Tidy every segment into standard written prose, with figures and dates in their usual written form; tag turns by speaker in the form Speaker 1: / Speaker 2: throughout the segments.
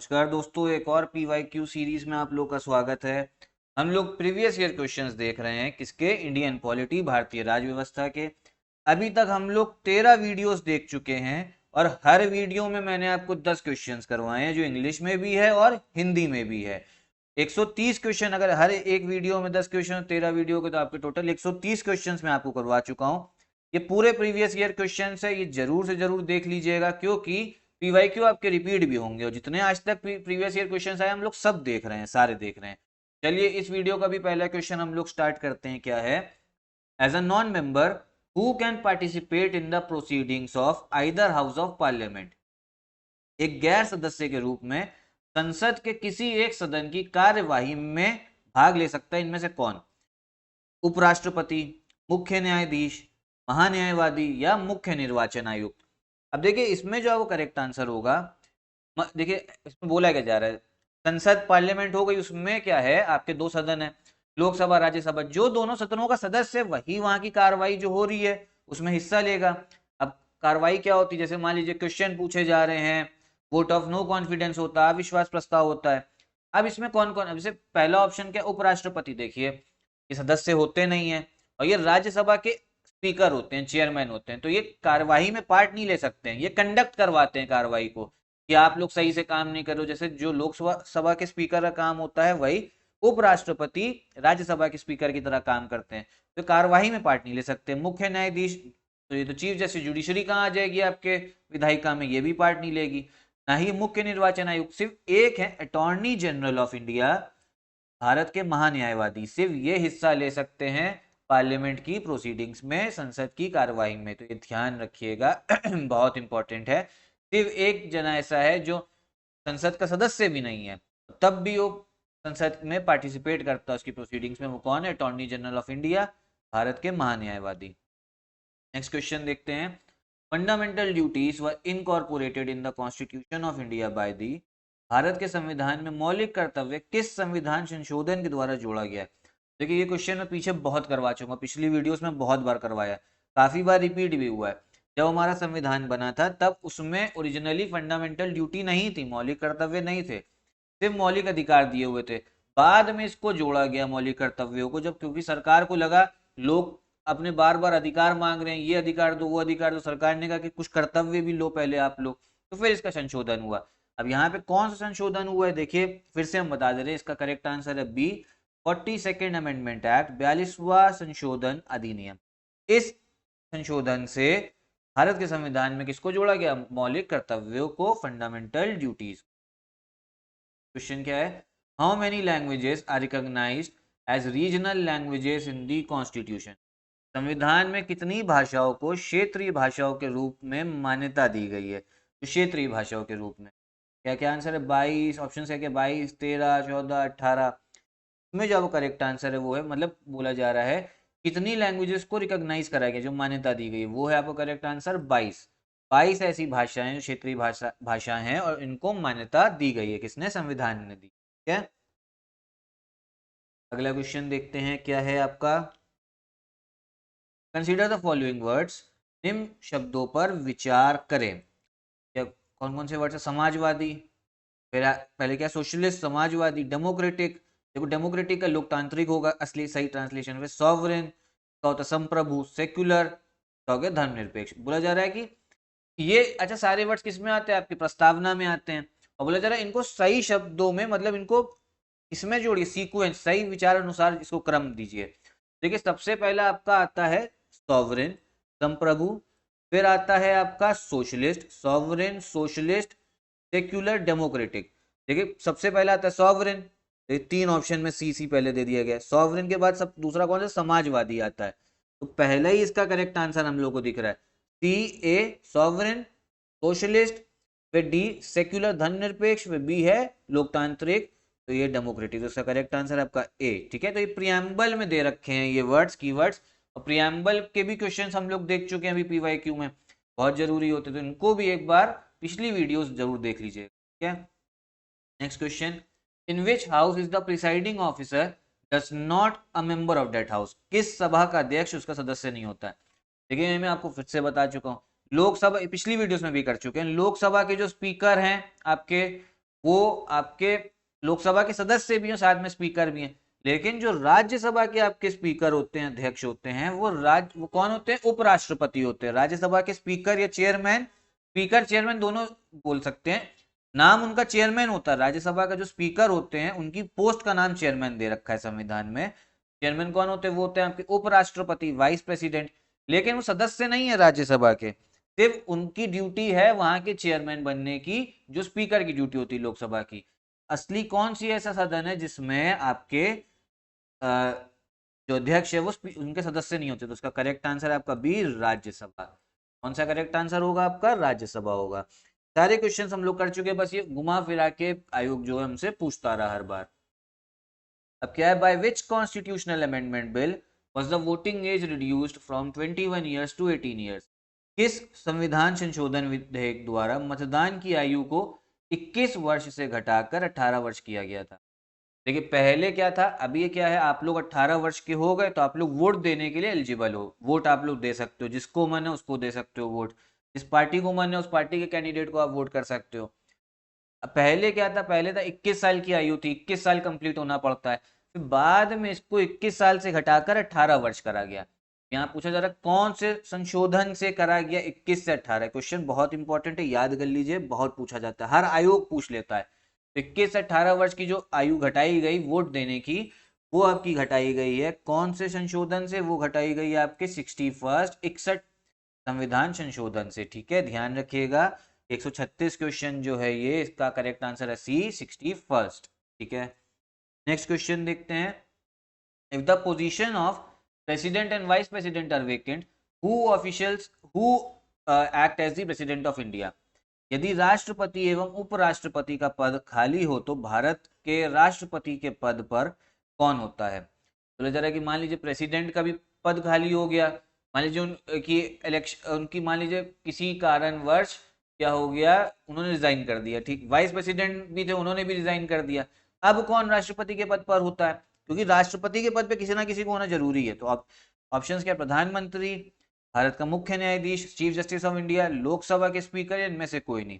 Speaker 1: नमस्कार दोस्तों, एक और PYQ सीरीज में आप लोग का स्वागत है। हम लोग प्रीवियस ईयर क्वेश्चंस देख रहे हैं किसके, इंडियन पॉलिटी, भारतीय राज व्यवस्था के। अभी तक हम लोग 13 वीडियोस देख चुके हैं और हर वीडियो में मैंने आपको 10 क्वेश्चंस करवाए हैं, जो इंग्लिश में भी है और हिंदी में भी है। 130 क्वेश्चन, अगर हर एक वीडियो में 10 क्वेश्चन, 13 वीडियो के तो आपके टोटल 130 क्वेश्चंस मैं आपको करवा चुका हूँ। ये पूरे प्रीवियस ईयर क्वेश्चंस है, ये जरूर से जरूर देख लीजिएगा, क्योंकि पीवाईक्यू आपके रिपीट भी होंगे और जितने आज तक प्रीवियस ईयर क्वेश्चंस आए हम लोग सब देख रहे हैं, सारे देख रहे हैं। चलिए इस वीडियो का भी पहला क्वेश्चन हम लोग स्टार्ट करते हैं। क्या है? As a non member who can participate in the proceedings of either house of Parliament. एक गैर सदस्य के रूप में संसद के किसी एक सदन की कार्यवाही में भाग ले सकता है इनमें से कौन? उपराष्ट्रपति, मुख्य न्यायाधीश, महान्यायवादी या मुख्य निर्वाचन आयुक्त। अब देखिए इसमें जो है वो करेक्ट आंसर होगा, देखिए इसमें बोला क्या जा रहा है, संसद पार्लियामेंट हो गई, उसमें क्या है, आपके दो सदन है, लोकसभा राज्यसभा। जो दोनों सदनों का सदस्य है वही वहां की कार्रवाई जो हो रही है उसमें हिस्सा लेगा। अब कार्रवाई क्या होती है, जैसे मान लीजिए क्वेश्चन पूछे जा रहे हैं, वोट ऑफ नो कॉन्फिडेंस होता है, अविश्वास प्रस्ताव होता है। अब इसमें कौन कौन, अब जैसे पहला ऑप्शन क्या, उपराष्ट्रपति, देखिए ये सदस्य होते नहीं है और ये राज्यसभा के स्पीकर होते हैं, चेयरमैन होते हैं, तो ये कार्यवाही में पार्ट नहीं ले सकते हैं, ये कंडक्ट करवाते हैं कार्यवाही को कि आप लोग सही से काम नहीं कर रहे हो। जैसे जो लोकसभा सभा के स्पीकर का काम होता है, वही उपराष्ट्रपति राज्यसभा के स्पीकर की तरह काम करते हैं, तो कार्यवाही में पार्ट नहीं ले सकते। मुख्य न्यायाधीश, तो ये तो चीफ जस्टिस जुडिशरी कहाँ आ जाएगी आपके, विधायिका में, ये भी पार्ट नहीं लेगी। ना ही मुख्य निर्वाचन आयुक्त, सिर्फ एक है attorney general of India, Bharat के महान्यायवादी, सिर्फ ये हिस्सा ले सकते हैं पार्लियामेंट की प्रोसीडिंग्स में, संसद की कार्यवाही में, तो ये ध्यान रखिएगा बहुत इंपॉर्टेंट है। सिर्फ एक जना ऐसा है जो संसद का सदस्य भी नहीं है तब भी वो संसद में पार्टिसिपेट करता है उसकी प्रोसीडिंग्स में, वो कौन है? Attorney general of India, Bharat के महान्यायवादी। नेक्स्ट क्वेश्चन देखते हैं। Fundamental duties were incorporated in the constitution of India by the, Bharat के संविधान में मौलिक कर्तव्य किस संविधान संशोधन के द्वारा जोड़ा गया है? देखिए ये क्वेश्चन मैं पीछे बहुत करवा चुका, पिछली वीडियोस में बहुत बार करवाया, काफी बार रिपीट भी हुआ है। जब हमारा संविधान बना था तब उसमें ओरिजिनली फंडामेंटल ड्यूटी नहीं थी, मौलिक कर्तव्य नहीं थे, सिर्फ मौलिक अधिकार दिए हुए थे। बाद में इसको जोड़ा गया मौलिक कर्तव्यों को, जब क्योंकि सरकार को लगा लोग अपने बार बार अधिकार मांग रहे हैं, ये अधिकार दो वो अधिकार दो, सरकार ने कहा कि कुछ कर्तव्य भी लो पहले आप लोग, तो फिर इसका संशोधन हुआ। अब यहाँ पे कौन सा संशोधन हुआ है, देखिए फिर से हम बता दे रहे हैं, इसका करेक्ट आंसर है बी, 42nd अमेंडमेंट एक्ट, 42वां संशोधन अधिनियम। इस संशोधन से भारत के संविधान में किसको जोड़ा गया? मौलिक कर्तव्यों को, फंडामेंटल ड्यूटीज। क्वेश्चन क्या है? How many languages are recognised as regional languages in the constitution. संविधान में कितनी भाषाओं को क्षेत्रीय भाषाओं के रूप में मान्यता दी गई है? तो क्षेत्रीय भाषाओं के रूप में क्या क्या आंसर है? 22 ऑप्शन है, क्या 22, 13, 14, 18 में जो करेक्ट आंसर है वो है, मतलब बोला जा रहा है कितनी लैंग्वेजेस को रिकॉग्नाइज करा गया, जो मान्यता दी गई, वो है आपका करेक्ट आंसर 22। 22 ऐसी भाषाएं जो क्षेत्रीय भाषा हैं और इनको मान्यता दी गई है, किसने? संविधान ने दी। ठीक है, अगला क्वेश्चन देखते हैं क्या है आपका। कंसीडर द फॉलोइंग वर्ड्स, निम्न शब्दों पर विचार करें। क्या कौन कौन से वर्ड्स है? समाजवादी, फिर पहले क्या, सोशलिस्ट, समाजवादी, डेमोक्रेटिक, देखो डेमोक्रेटिक का लोकतांत्रिक होगा असली सही ट्रांसलेशन, फिर सॉवरेन का होता संप्रभु, सेक्युलर का हो गया धर्मनिरपेक्ष। बोला जा रहा है कि ये, अच्छा सारे वर्ड्स किस में आते हैं? आपकी प्रस्तावना में आते हैं, और बोला जा रहा है इनको सही शब्दों में, मतलब इनको इसमें जोड़िए, सीक्वेंस, सही विचार अनुसार इसको क्रम दीजिए। देखिए सबसे पहला आपका आता है सॉवरेन, संप्रभु, फिर आता है आपका socialist, sovereign, socialist, secular, democratic. देखिए सबसे पहला आता है सॉवरेन, तीन ऑप्शन में सी सी पहले दे दिया गया। सॉवरेन के बाद सब दूसरा कौन सा? समाजवादी आता है, तो पहला ही इसका करेक्ट आंसर हम लोग को दिख रहा है, सी ए सॉवरेन, सोशलिस्ट, फिर डी सेक्युलर धर्मनिरपेक्ष, फिर बी है लोकतांत्रिक, तो ये डेमोक्रेटिक, तो इसका करेक्ट आंसर है आपका ए। ठीक है, तो ये प्रियम्बल में दे रखे हैं ये वर्ड्स, कीवर्ड्स, और प्रियम्बल के भी क्वेश्चंस हम लोग देख चुके हैं अभी पीवाईक्यू में, बहुत जरूरी होते, तो इनको भी एक बार पिछली वीडियोस जरूर देख लीजिए। ठीक है, next question, in which house is the presiding officer does not a member of that house. किस सभा का अध्यक्ष उसका सदस्य नहीं होता है? देखिए मैं आपको फिर से बता चुका हूँ, लोकसभा पिछली वीडियोस में भी कर चुके हैं, लोकसभा के जो स्पीकर हैं आपके, वो आपके लोकसभा के सदस्य भी हैं, साथ में स्पीकर भी हैं। लेकिन जो राज्यसभा के आपके स्पीकर होते हैं, अध्यक्ष होते हैं, वो कौन होते हैं? उपराष्ट्रपति होते हैं। राज्यसभा के स्पीकर या चेयरमैन, स्पीकर चेयरमैन दोनों बोल सकते हैं, नाम उनका चेयरमैन होता है। राज्यसभा का जो स्पीकर होते हैं उनकी पोस्ट का नाम चेयरमैन दे रखा है संविधान में। चेयरमैन कौन होते हैं? वो होते हैं आपके उपराष्ट्रपति, वाइस प्रेसिडेंट। लेकिन वो सदस्य नहीं है राज्यसभा के, सिर्फ उनकी ड्यूटी है वहां के चेयरमैन बनने की, जो स्पीकर की ड्यूटी होती है लोकसभा की। असली कौन सी ऐसा सदन है जिसमें आपके जो अध्यक्ष है वो उनके सदस्य नहीं होते? तो उसका करेक्ट आंसर है आपका बी, राज्यसभा। कौन सा करेक्ट आंसर होगा आपका? राज्यसभा होगा। सारे क्वेश्चंस हम लोग कर चुके हैं, बस ये घुमा फिरा के आयोग जो है हमसे पूछता रहा हर बार। अब क्या है? By which constitutional amendment bill was the voting age reduced from 21 years to 18 years? किस संविधान संशोधन विधेयक द्वारा मतदान की आयु को 21 वर्ष से घटाकर 18 वर्ष किया गया था? देखिए पहले क्या था, अभी ये क्या है, आप लोग 18 वर्ष के हो गए तो आप लोग वोट देने के लिए एलिजिबल हो। वोट आप लोग दे सकते हो, जिसको मन है उसको दे सकते हो वोट, जिस पार्टी को मन है उस पार्टी के कैंडिडेट को आप वोट कर सकते हो। अब पहले क्या था? पहले था 21 साल की आयु थी, 21 साल कंप्लीट होना पड़ता है। फिर बाद में इसको 21 साल से घटाकर 18 वर्ष करा गया। यहाँ पूछा जा रहा है कौन से संशोधन से करा गया 21 से 18? क्वेश्चन बहुत इंपॉर्टेंट है, याद कर लीजिए, बहुत पूछा जाता है, हर आयोग पूछ लेता है। 21 से 18 वर्ष की जो आयु घटाई गई वोट देने की, वो आपकी घटाई गई है कौन से संशोधन से? वो घटाई गई है आपके 61 संविधान संशोधन से। ठीक है, ध्यान रखिएगा। 136 क्वेश्चन जो है ये, इसका करेक्ट आंसर है सी, 61। ठीक है, नेक्स्ट क्वेश्चन देखते हैं। If the position of president and vice president are vacant, who act as the president of India? यदि राष्ट्रपति एवं उपराष्ट्रपति का पद खाली हो तो भारत के राष्ट्रपति के पद पर कौन होता है? बोला जा रहा है कि मान लीजिए प्रेसिडेंट का भी पद खाली हो गया, मान लीजिए उनकी इलेक्शन, उनकी मान लीजिए किसी कारणवश क्या हो गया, उन्होंने रिजाइन कर दिया। ठीक, वाइस प्रेसिडेंट भी थे, उन्होंने भी रिजाइन कर दिया। अब कौन राष्ट्रपति के पद पर होता है? क्योंकि राष्ट्रपति के पद पे किसी ना किसी को होना जरूरी है। तो अब ऑप्शंस क्या? प्रधानमंत्री, भारत का मुख्य न्यायाधीश, chief justice of India, Lok Sabha के स्पीकर, या इनमें से कोई नहीं।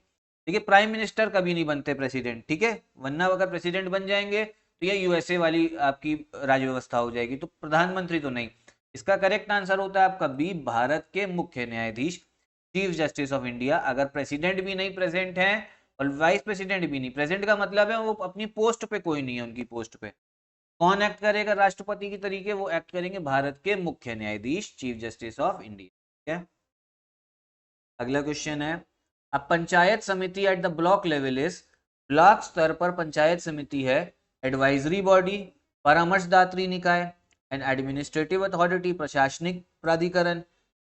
Speaker 1: देखिए प्राइम मिनिस्टर कभी नहीं बनते प्रेसिडेंट, ठीक है, वरना अगर प्रेसिडेंट बन जाएंगे तो ये यूएसए वाली आपकी राज्य व्यवस्था हो जाएगी। तो प्रधानमंत्री तो नहीं। इसका करेक्ट आंसर होता है आपका बी, भारत के मुख्य न्यायाधीश, चीफ जस्टिस ऑफ इंडिया। अगर प्रेसिडेंट भी नहीं प्रेजेंट है और वाइस प्रेसिडेंट भी नहीं प्रेजेंट, का मतलब है वो अपनी पोस्ट पे कोई नहीं है, उनकी पोस्ट पे कौन एक्ट करेगा राष्ट्रपति की तरीके? वो एक्ट करेंगे भारत के मुख्य न्यायाधीश, चीफ जस्टिस ऑफ इंडिया। ठीक है, अगला क्वेश्चन है, अब पंचायत समिति at the block level is, block स्तर पर पंचायत समिति है एडवाइजरी बॉडी, परामर्शदात्री निकाय, एन एडमिनिस्ट्रेटिव अथॉरिटी, प्रशासनिक प्राधिकरण,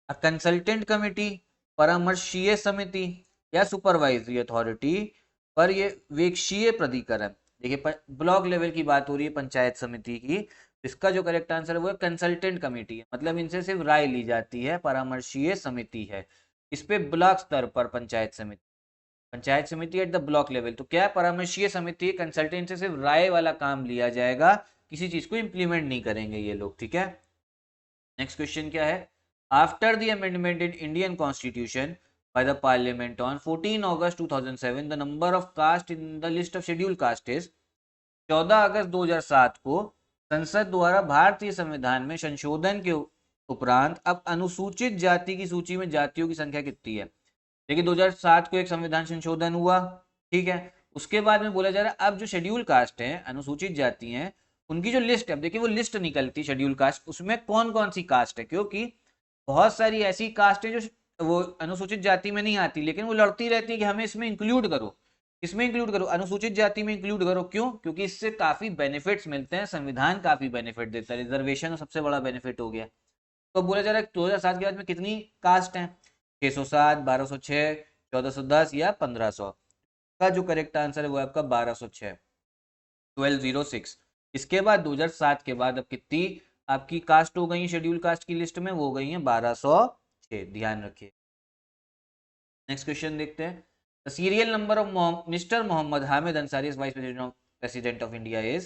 Speaker 1: कंसल्टेंट कमेटी, परामर्शीय समिति, या सुपरवाइजरी अथॉरिटी, पर ये वेक्षीय प्राधिकरण। देखिए ब्लॉक लेवल की बात हो रही है पंचायत समिति की, इसका जो करेक्ट आंसर है वो है कंसल्टेंट कमेटी है, मतलब इनसे सिर्फ राय ली जाती है, परामर्शीय समिति है। इस पे ब्लॉक स्तर पर पंचायत समिति एट द ब्लॉक लेवल, तो क्या है? परामर्शीय समिति, कंसल्टेंट से सिर्फ राय वाला काम लिया जाएगा, किसी चीज को इंप्लीमेंट नहीं करेंगे ये लोग। ठीक है, नेक्स्ट क्वेश्चन क्या है, after the amendment in Indian constitution by the parliament on 14 August 2007 the number of caste in the list of scheduled caste is, 14 अगस्त 2007 को संसद द्वारा भारतीय संविधान में संशोधन के उपरांत अब अनुसूचित जाति की सूची में जातियों की संख्या कितनी है? देखिए 2007 को एक संविधान संशोधन हुआ, ठीक है, उसके बाद में बोला जा रहा है अब जो शेड्यूल कास्ट है, अनुसूचित जाति हैं, उनकी जो लिस्ट है, अब देखिए वो लिस्ट निकलती शेड्यूल कास्ट, उसमें कौन कौन सी कास्ट है, क्योंकि बहुत सारी ऐसी कास्ट है जो वो अनुसूचित जाति में नहीं आती, लेकिन वो लड़ती रहती है कि हमें इसमें इंक्लूड करो, इसमें इंक्लूड करो, अनुसूचित जाति में इंक्लूड करो। क्यों? क्योंकि इससे काफी बेनिफिट्स मिलते हैं, संविधान काफी बेनिफिट देता है, रिजर्वेशन सबसे बड़ा बेनिफिट हो गया। तो बोला जा रहा है 2007 के बाद में कितनी कास्ट है? 607, 1206, 1410 या 1500? का जो करेक्ट आंसर है वो आपका 1206, 1206। इसके बाद 2007 के बाद अब कितनी आपकी कास्ट हो गई शेड्यूल कास्ट की लिस्ट में? वो हो गई है 1206, ध्यान रखिए। नेक्स्ट क्वेश्चन देखते हैं, the serial number of mister Mohammad Hamid Ansari vice president of India is,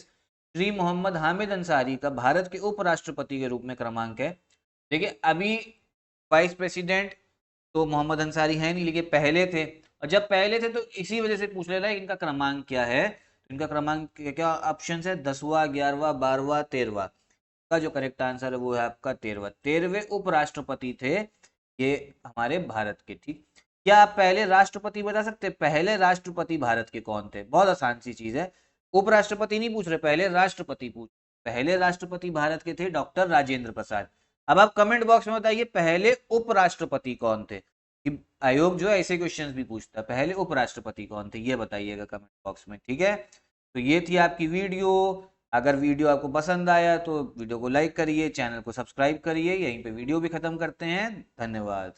Speaker 1: Shri Mohammad Hamid Ansari का भारत के उपराष्ट्रपति के रूप में क्रमांक है। देखिए अभी वाइस प्रेसिडेंट तो मोहम्मद अंसारी है नहीं, लेकिन पहले थे, और जब पहले थे तो इसी वजह से पूछ ले रहा है इनका क्रमांक क्या है। तो इनका क्रमांक क्या ऑप्शन है, 10वां, 11वां, 12वां, 13वां। का जो करेक्ट आंसर है वो है आपका 13वां। 13वें उपराष्ट्रपति थे ये हमारे भारत के। ठीक, क्या आप पहले राष्ट्रपति बता सकते हैं? पहले राष्ट्रपति भारत के कौन थे? बहुत आसान सी चीज है, उपराष्ट्रपति नहीं पूछ रहे, पहले राष्ट्रपति पूछ। पहले राष्ट्रपति भारत के थे डॉक्टर राजेंद्र प्रसाद। अब आप कमेंट बॉक्स में बताइए पहले उपराष्ट्रपति कौन थे। आयोग जो है ऐसे क्वेश्चंस भी पूछता है, पहले उपराष्ट्रपति कौन थे ये बताइएगा कमेंट बॉक्स में। ठीक है, तो ये थी आपकी वीडियो। अगर वीडियो आपको पसंद आया तो वीडियो को लाइक करिए, चैनल को सब्सक्राइब करिए। यहीं पे वीडियो भी खत्म करते हैं। धन्यवाद।